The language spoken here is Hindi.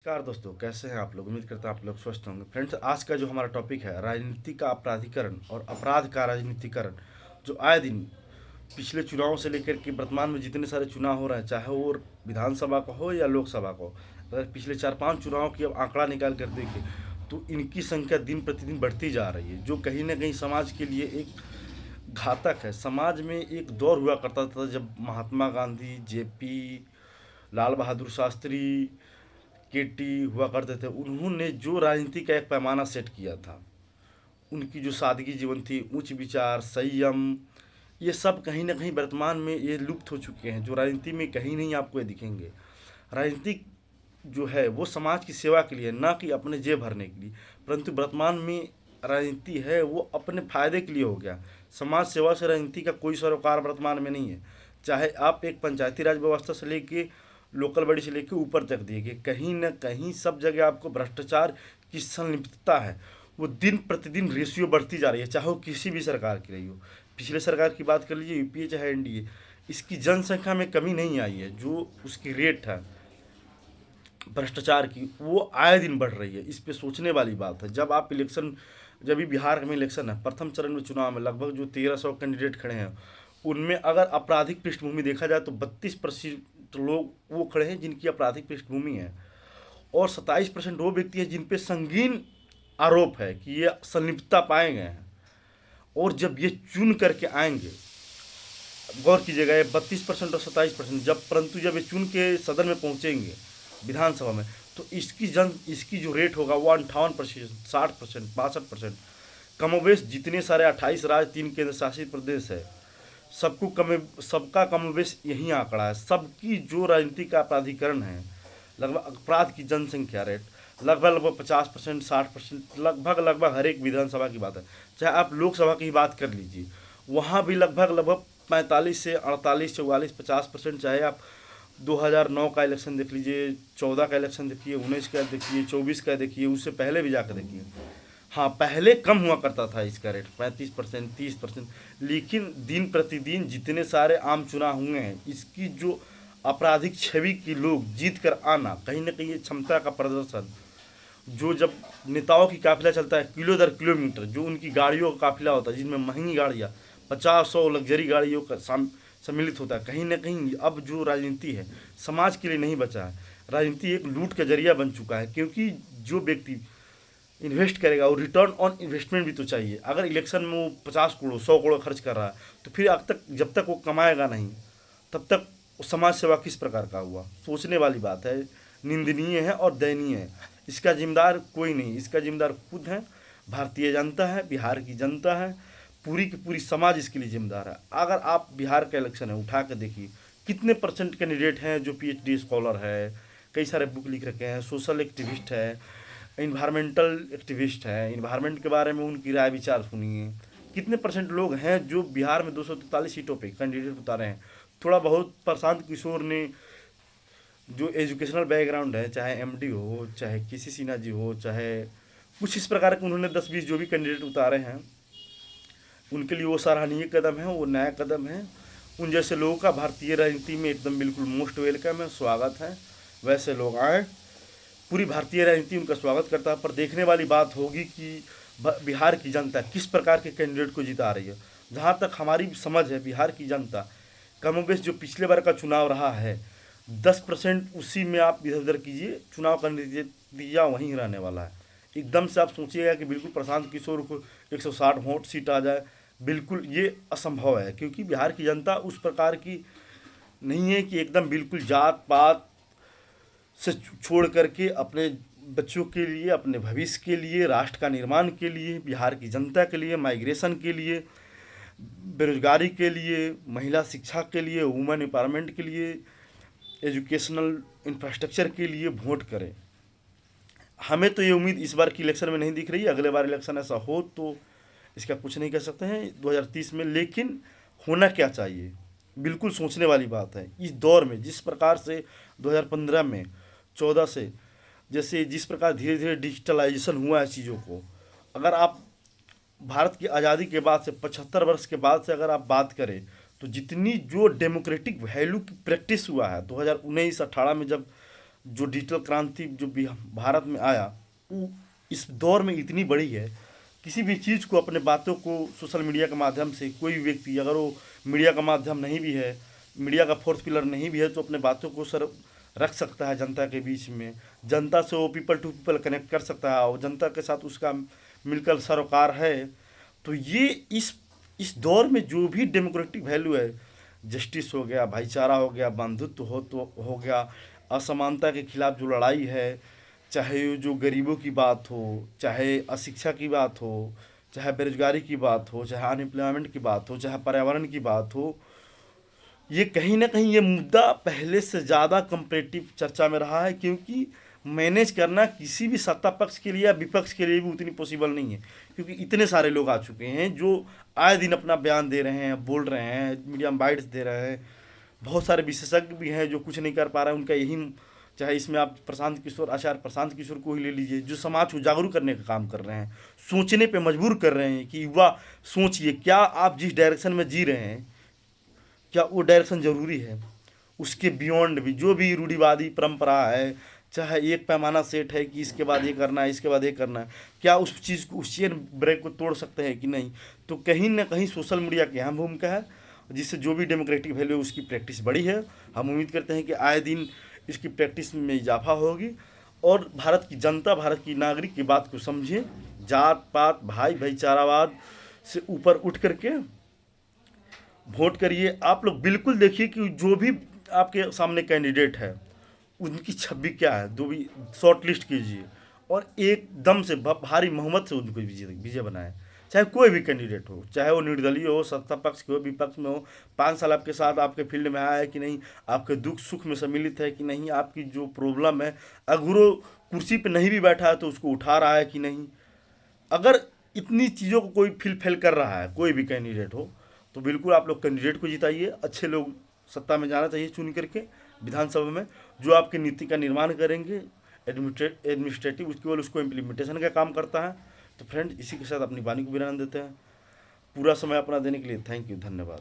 नमस्कार दोस्तों, कैसे हैं आप लोग। उम्मीद करता हूं आप लोग स्वस्थ होंगे। फ्रेंड्स, आज का जो हमारा टॉपिक है राजनीति का अपराधीकरण और अपराध का राजनीतिकरण। जो आए दिन पिछले चुनाव से लेकर के वर्तमान में जितने सारे चुनाव हो रहे हैं, चाहे वो विधानसभा का हो या लोकसभा का हो, अगर पिछले 4-5 चुनाव की अब आंकड़ा निकाल कर देखें तो इनकी संख्या दिन प्रतिदिन बढ़ती जा रही है, जो कहीं ना कहीं समाज के लिए एक घातक है। समाज में एक दौर हुआ करता था जब महात्मा गांधी, जेपी, लाल बहादुर शास्त्री, केटी हुआ करते थे। उन्होंने जो राजनीति का एक पैमाना सेट किया था, उनकी जो सादगी जीवन थी, उच्च विचार, संयम, ये सब कहीं ना कहीं वर्तमान में ये लुप्त हो चुके हैं। जो राजनीति में कहीं नहीं आपको ये दिखेंगे। राजनीति जो है वो समाज की सेवा के लिए, ना कि अपने जेब भरने के लिए। परंतु वर्तमान में राजनीति है वो अपने फायदे के लिए हो गया। समाज सेवा से राजनीति का कोई सरोकार वर्तमान में नहीं है। चाहे आप एक पंचायती राज व्यवस्था से लेके लोकल बॉडी से लेके ऊपर तक देखिए, कहीं ना कहीं सब जगह आपको भ्रष्टाचार की संलिप्तता है। वो दिन प्रतिदिन रेशियो बढ़ती जा रही है, चाहे वो किसी भी सरकार की रही हो। पिछले सरकार की बात कर लीजिए, यूपीए चाहे एनडीए, इसकी जनसंख्या में कमी नहीं आई है। जो उसकी रेट है भ्रष्टाचार की, वो आए दिन बढ़ रही है। इस पे सोचने वाली बात है। जब आप इलेक्शन, जब भी बिहार में इलेक्शन है, प्रथम चरण में चुनाव में लगभग जो 1300 कैंडिडेट खड़े हैं, उनमें अगर आपराधिक पृष्ठभूमि देखा जाए तो 32% लोग वो खड़े हैं जिनकी आपराधिक पृष्ठभूमि है, और 27% वो व्यक्ति हैं जिन पे संगीन आरोप है कि ये संलिप्तता पाए गए हैं। और जब ये चुन करके आएंगे, गौर कीजिएगा, ये 32% और 27% जब, परंतु जब ये चुन के सदन में पहुंचेंगे विधानसभा में, तो इसकी जो रेट होगा वो 58%, 60%, 62%। कमोबेश जितने सारे 28 राज्य, 3 केंद्र शासित प्रदेश है, सबका कमोबेश यही आंकड़ा है। सबकी जो राजनीति का प्राधिकरण है, लगभग अपराध की जनसंख्या रेट लगभग 50%, 60%, लगभग हर एक विधानसभा की बात है। चाहे आप लोकसभा की बात कर लीजिए, वहाँ भी लगभग 45 से 48, 44, 50%। चाहे आप 2009 का इलेक्शन देख लीजिए, 14 का इलेक्शन देखिए, 19 का देखिए, 24 का देखिए, उससे पहले भी जाकर देखिए। हाँ, पहले कम हुआ करता था इसका रेट, 35%, 30%। लेकिन दिन प्रतिदिन जितने सारे आम चुनाव हुए हैं, इसकी जो आपराधिक छवि की लोग जीत कर आना, कहीं ना कहीं क्षमता का प्रदर्शन। जो जब नेताओं की काफिला चलता है किलो दर किलोमीटर, जो उनकी गाड़ियों का काफिला होता है, जिनमें महंगी गाड़ियाँ 50-100 लग्जरी गाड़ियों का सम्मिलित होता है, कहीं ना कहीं अब जो राजनीति है समाज के लिए नहीं बचा है। राजनीति एक लूट का जरिया बन चुका है, क्योंकि जो व्यक्ति इन्वेस्ट करेगा वो रिटर्न ऑन इन्वेस्टमेंट भी तो चाहिए। अगर इलेक्शन में वो 50 करोड़ 100 करोड़ खर्च कर रहा है, तो फिर अब तक जब तक वो कमाएगा नहीं, तब तक समाज सेवा किस प्रकार का हुआ। सोचने वाली बात है, निंदनीय है और दयनीय है। इसका जिम्मेदार कोई नहीं, इसका जिम्मेदार खुद है भारतीय जनता है, बिहार की जनता है, पूरी की पूरी समाज इसके लिए जिम्मेदार है। अगर आप बिहार का इलेक्शन है उठा कर देखिए, कितने परसेंट कैंडिडेट हैं जो पीएचडी स्कॉलर है, कई सारे बुक लिख रखे हैं, सोशल एक्टिविस्ट है, इन्वायरमेंटल एक्टिविस्ट है, इन्वायरमेंट के बारे में उनकी राय विचार सुनिए। कितने परसेंट लोग हैं जो बिहार में 243 सीटों पे कैंडिडेट उतारे हैं। थोड़ा बहुत प्रशांत किशोर ने जो एजुकेशनल बैकग्राउंड है, चाहे एमडी हो, चाहे किसी सिन्हा जी हो, चाहे कुछ इस प्रकार के, उन्होंने 10-20 जो भी कैंडिडेट उतारे हैं, उनके लिए वो सराहनीय कदम है, वो नया कदम है। उन जैसे लोगों का भारतीय राजनीति में एकदम बिल्कुल मोस्ट वेलकम है, स्वागत है। वैसे लोग आए, पूरी भारतीय राजनीति उनका स्वागत करता है। पर देखने वाली बात होगी कि बिहार की जनता किस प्रकार के कैंडिडेट को जिता रही है। जहाँ तक हमारी समझ है, बिहार की जनता कमोबेश जो पिछले बार का चुनाव रहा है, 10% उसी में आप इधर उधर कीजिए, चुनाव का नतीजा वहीं रहने वाला है। एकदम से आप सोचिएगा कि बिल्कुल प्रशांत किशोर को 160 वोट सीट आ जाए, बिल्कुल ये असंभव है। क्योंकि बिहार की जनता उस प्रकार की नहीं है कि एकदम बिल्कुल जात पात से छोड़ करके अपने बच्चों के लिए, अपने भविष्य के लिए, राष्ट्र का निर्माण के लिए, बिहार की जनता के लिए, माइग्रेशन के लिए, बेरोजगारी के लिए, महिला शिक्षा के लिए, वुमेन एम्पावरमेंट के लिए, एजुकेशनल इंफ्रास्ट्रक्चर के लिए वोट करें। हमें तो ये उम्मीद इस बार की इलेक्शन में नहीं दिख रही है। अगले बार इलेक्शन ऐसा हो तो इसका कुछ नहीं कह सकते हैं 2030 में, लेकिन होना क्या चाहिए, बिल्कुल सोचने वाली बात है। इस दौर में जिस प्रकार से 2015 में, 14 से, जैसे जिस प्रकार धीरे धीरे डिजिटलाइजेशन हुआ है चीज़ों को, अगर आप भारत की आज़ादी के बाद से 75 वर्ष के बाद से अगर आप बात करें, तो जितनी जो डेमोक्रेटिक वैल्यू की प्रैक्टिस हुआ है 2019-18 में, जब जो डिजिटल क्रांति जो भी भारत में आया, वो इस दौर में इतनी बड़ी है। किसी भी चीज़ को, अपने बातों को सोशल मीडिया के माध्यम से कोई भी व्यक्ति, अगर वो मीडिया का माध्यम नहीं भी है, मीडिया का फोर्थ पिलर नहीं भी है, तो अपने बातों को सर रख सकता है जनता के बीच में। जनता से वो पीपल टू पीपल कनेक्ट कर सकता है और जनता के साथ उसका मिलकर सरोकार है। तो ये इस दौर में जो भी डेमोक्रेटिक वैल्यू है, जस्टिस हो गया, भाईचारा हो गया, बंधुत्व हो गया, असमानता के खिलाफ जो लड़ाई है, चाहे जो गरीबों की बात हो, चाहे अशिक्षा की बात हो, चाहे बेरोजगारी की बात हो, चाहे अनएम्प्लॉयमेंट की बात हो, चाहे पर्यावरण की बात हो, ये कहीं ना कहीं ये मुद्दा पहले से ज़्यादा कंपेटिव चर्चा में रहा है। क्योंकि मैनेज करना किसी भी सत्ता पक्ष के लिए या विपक्ष के लिए भी उतनी पॉसिबल नहीं है, क्योंकि इतने सारे लोग आ चुके हैं जो आए दिन अपना बयान दे रहे हैं, बोल रहे हैं, मीडिया में बाइट्स दे रहे हैं। बहुत सारे विशेषज्ञ भी हैं जो कुछ नहीं कर पा रहे हैं। उनका यही, चाहे इसमें आप प्रशांत किशोर, आचार्य प्रशांत किशोर को ही ले लीजिए, जो समाज को जागरूक करने का काम कर रहे हैं, सोचने पे मजबूर कर रहे हैं कि युवा सोचिए, क्या आप जिस डायरेक्शन में जी रहे हैं, क्या वो डायरेक्शन ज़रूरी है? उसके बियॉन्ड भी जो भी रूढ़िवादी परंपरा है, चाहे एक पैमाना सेट है कि इसके बाद ये करना है, इसके बाद ये करना है, क्या उस चीज़ को, उस चेन ब्रेक को तोड़ सकते हैं कि नहीं? तो कहीं ना कहीं सोशल मीडिया की अहम भूमिका है, जिससे जो भी डेमोक्रेटिक वैल्यू है उसकी प्रैक्टिस बढ़ी है। हम उम्मीद करते हैं कि आए दिन इसकी प्रैक्टिस में इजाफा होगी और भारत की जनता, भारत की नागरिक की बात को समझे, जात पात, भाई भाईचारावाद से ऊपर उठ करके वोट करिए। आप लोग बिल्कुल देखिए कि जो भी आपके सामने कैंडिडेट है उनकी छवि क्या है, जो भी शॉर्ट लिस्ट कीजिए और एकदम से भारी बहुमत से उनको विजय बनाए। चाहे कोई भी कैंडिडेट हो, चाहे वो निर्दलीय हो, सत्ता पक्ष के हो, विपक्ष में हो, 5 साल आपके साथ आपके फील्ड में आया है कि नहीं, आपके दुख सुख में सम्मिलित है कि नहीं, आपकी जो प्रॉब्लम है, अगर वो कुर्सी पे नहीं भी बैठा है तो उसको उठा रहा है कि नहीं। अगर इतनी चीज़ों को कोई फिल कर रहा है, कोई भी कैंडिडेट हो, तो बिल्कुल आप लोग कैंडिडेट को जिताइए। अच्छे लोग सत्ता में जाना चाहिए चुन करके विधानसभा में, जो आपकी नीति का निर्माण करेंगे। एडमिनिस्ट्रेटिव केवल उसको इम्प्लीमेंटेशन का काम करता है। तो फ्रेंड, इसी के साथ अपनी वाणी को विराम देते हैं। पूरा समय अपना देने के लिए थैंक यू, धन्यवाद।